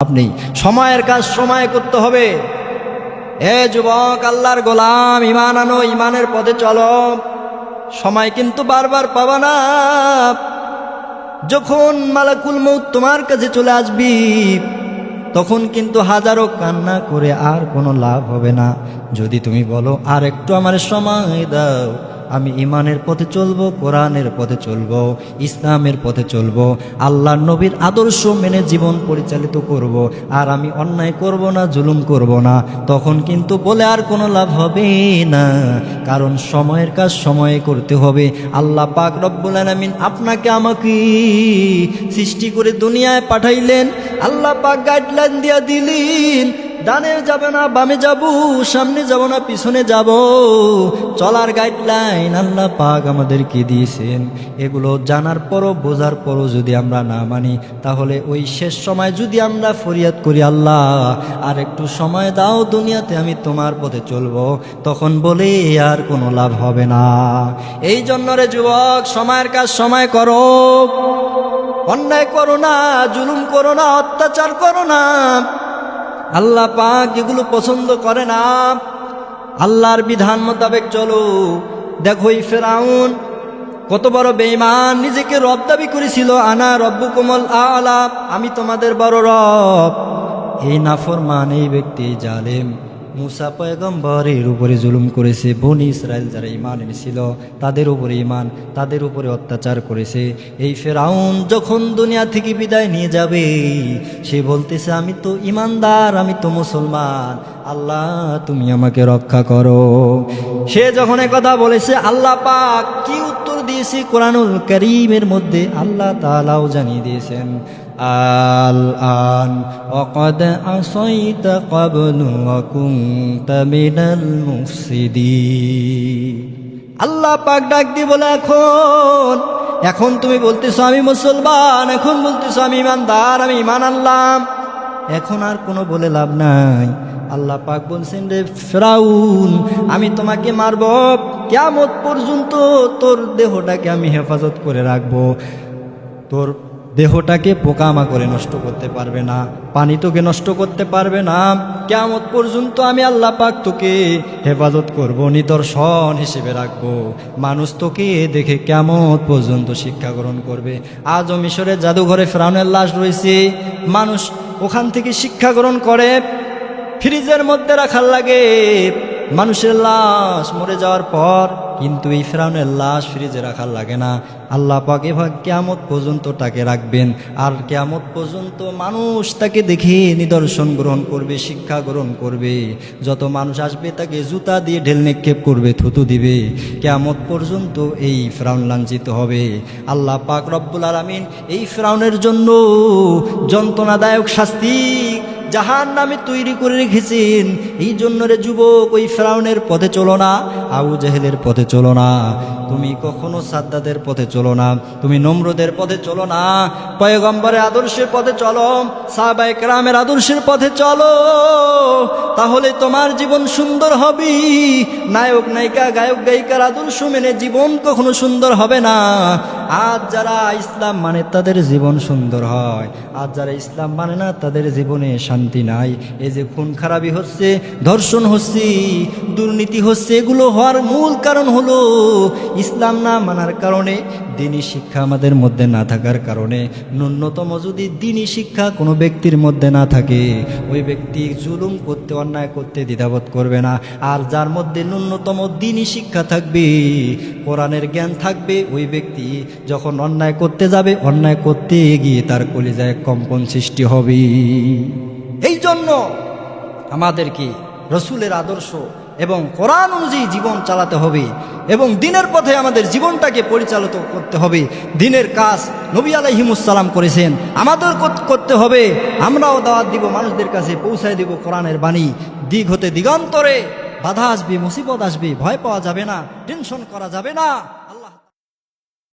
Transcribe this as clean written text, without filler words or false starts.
লাভ নেই। সময়ের কাজ সময় করতে হবে। এ যুবক, আল্লাহর গোলাম, ঈমান আনো, ঈমানের পথে চলো। সময় কিন্তু বারবার পাবা না। যখন মালাকুল মউত তোমার কাছে চলে আসবি, তখন কিন্তু হাজারো কান্না করে আর কোনো লাভ হবে না। যদি তুমি বলো আর একটু আমার সময় দাও, আমি ঈমানের পথে চলবো, কোরআনের পথে চলবো, ইসলামের পথে চলবো, আল্লাহর নবীর আদর্শ মেনে জীবন পরিচালিত করব, আর আমি অন্যায় করব না, জুলুম করব না, তখন কিন্তু বলে আর কোনো লাভ হবে না। কারণ সময়ের কাজ সময়ে করতে হবে। আল্লাহ পাক রব্বুল আলামিন আপনাকে আমাকে সৃষ্টি করে দুনিয়ায় পাঠাইলেন। আল্লাহ পাক গাইডলাইন দিয়া দিলেন, ডানে যাবে না বামে যাব, সামনে যাব না পিছনে যাব, চলার গাইডলাইন আল্লাহ পাক আমাদেরকে দিয়েছেন। এগুলো জানার পরও বোঝার পরও যদি আমরা না মানি, তাহলে ওই শেষ সময় যদি আমরা ফরিয়াদ করি, আল্লাহ আর একটু সময় দাও, দুনিয়াতে আমি তোমার পথে চলবো, তখন বলে আর কোনো লাভ হবে না। এই জন্য রে যুবক, সময়ের কাজ সময় করো, অন্যায় করো না, জুলুম করো না, অত্যাচার করো না। আল্লাহ পাক যেগুলো পছন্দ করে না, আল্লাহর বিধান মোতাবেক চলো। দেখো এই ফেরাউন কত বড় বেঈমান, নিজেকে রব দাবি করেছিল, আনা রব্বুকুমুল আলা, আমি তোমাদের বড় রব। এই নাফরমান, এই ব্যক্তি জালেম মুসা পয়গম্বরের উপরে জুলুম করেছে। বনি ইসরায়েল যারা ঈমান এনেছিল তাদের উপরে তাদের উপরে অত্যাচার করেছে। এই ফেরাউন যখন দুনিয়া থেকে বিদায় নিয়ে যাবে, সে বলতেছে আমি তো ঈমানদার, আমি তো মুসলমান, আল্লাহ তুমি আমাকে রক্ষা করো। সে যখন কথা বলেছে, আল্লাহ পাক কি উত্তর দিয়েছে কোরআনুল কারীমের মধ্যে আল্লাহ তাআলাও জানিয়ে দিয়েছেন, আল আন ওয়াকাদ আসাইতা ক্বাবলু ওয়া কুনতা মিনাল মুফসিদিন। আল্লাহ পাক ডাক দিয়ে বলে, এখন তুমি বলতেছো আমি মুসলমান, এখন বলতেছো আমি ঈমানদার, আমি ঈমান আনলাম, এখন আর কোনো বলে লাভ নাই। আল্লাহ পাক বলছেন, রে ফেরাউন, আমি তোমাকে মারব, কিয়ামত পর্যন্ত তোর দেহটাকে আমি হেফাজত করে রাখবো। তোর দেহটাকে পোকামাকড়ে নষ্ট করতে পারবে না, পানি তোকে নষ্ট করতে পারবে না। কিয়ামত পর্যন্ত আমি আল্লাহ পাক তোকে হেফাজত করব, নিদর্শন হিসেবে রাখবো। মানুষ তোকে দেখে কিয়ামত পর্যন্ত শিক্ষা গ্রহণ করবে। আজও মিশরের জাদুঘরে ফেরাউনের লাশ রয়েছে, মানুষ ওখান থেকে শিক্ষা গ্রহণ করে। ফ্রিজের মধ্যে রাখার লাগে মানুষের লাশ মরে যাওয়ার পর, কিন্তু এই ফেরাউনের লাশ ফ্রিজে রাখার লাগে না। আল্লাহ পাক এভাবে কিয়ামত পর্যন্ত তাকে রাখবেন, আর কিয়ামত পর্যন্ত মানুষ তাকে দেখে নিদর্শন গ্রহণ করবে, শিক্ষা গ্রহণ করবে। যত মানুষ আসবে তাকে জুতা দিয়ে ঢেল নিক্ষেপ করবে, থুতু দিবে। কিয়ামত পর্যন্ত এই ফেরাউন লাঞ্ছিত হবে। আল্লাহ পাক রব্বুল আলামিন এই ফেরাউনের জন্য যন্ত্রণাদায়ক শাস্তি জাহান্নামে তৈরি করে রেখেছেন। এই জন্য রে যুবক, ওই ফেরাউনের পথে চলো না, আবু জেহেলের পথে চলো না, তুমি কখনো সাদ্দাদের পথে চলো না, তুমি নমরুদের পথে চলো না, পয়গম্বরের আদর্শের পথে চলো, সাহাবায়ে কেরামের আদর্শের পথে চলো। তাহলে তোমার জীবন সুন্দর হবে। নায়ক নায়িকা, গায়ক গায়িকার আদর্শ মেনে জীবন কখনো সুন্দর হবে না। আজ যারা ইসলাম মানে তাদের জীবন সুন্দর হয়, আজ যারা ইসলাম মানে না তাদের জীবনে শান্তি নাই। এই যে খুন খারাপি হচ্ছে, ধর্ষণ হচ্ছে, দুর্নীতি হচ্ছে, এগুলো হওয়ার মূল কারণ হলো ইসলাম না মানার কারণে, দ্বীনি শিক্ষা আমাদের মধ্যে না থাকার কারণে। ন্যূনতম যদি দ্বীনি শিক্ষা কোনো ব্যক্তির মধ্যে না থাকে, ওই ব্যক্তি জুলুম করতে, অন্যায় করতে দ্বিধাবোধ করবে না। আর যার মধ্যে ন্যূনতম দ্বীনি শিক্ষা থাকবে, কোরআনের জ্ঞান থাকবে, ওই ব্যক্তি যখন অন্যায় করতে যাবে, অন্যায় করতে গিয়ে তার কলিজায় কম্পন সৃষ্টি হবে। এই জন্য আমাদেরকে রসুলের আদর্শ এবং কোরআন অনুযায়ী জীবন চালাতে হবে, এবং দ্বীনের পথে আমাদের জীবনটাকে পরিচালিত করতে হবে। দ্বীনের কাজ নবী আলাইহিমুস সালাম করেছেন, আমাদের করতে হবে। আমরাও দাওয়াত দিব, মানুষদের কাছে পৌঁছায় দিব কোরআনের বাণী। দিক হতে দিগন্তরে বাধা আসবে, মুসিবত আসবে, ভয় পাওয়া যাবে না, টেনশন করা যাবে না।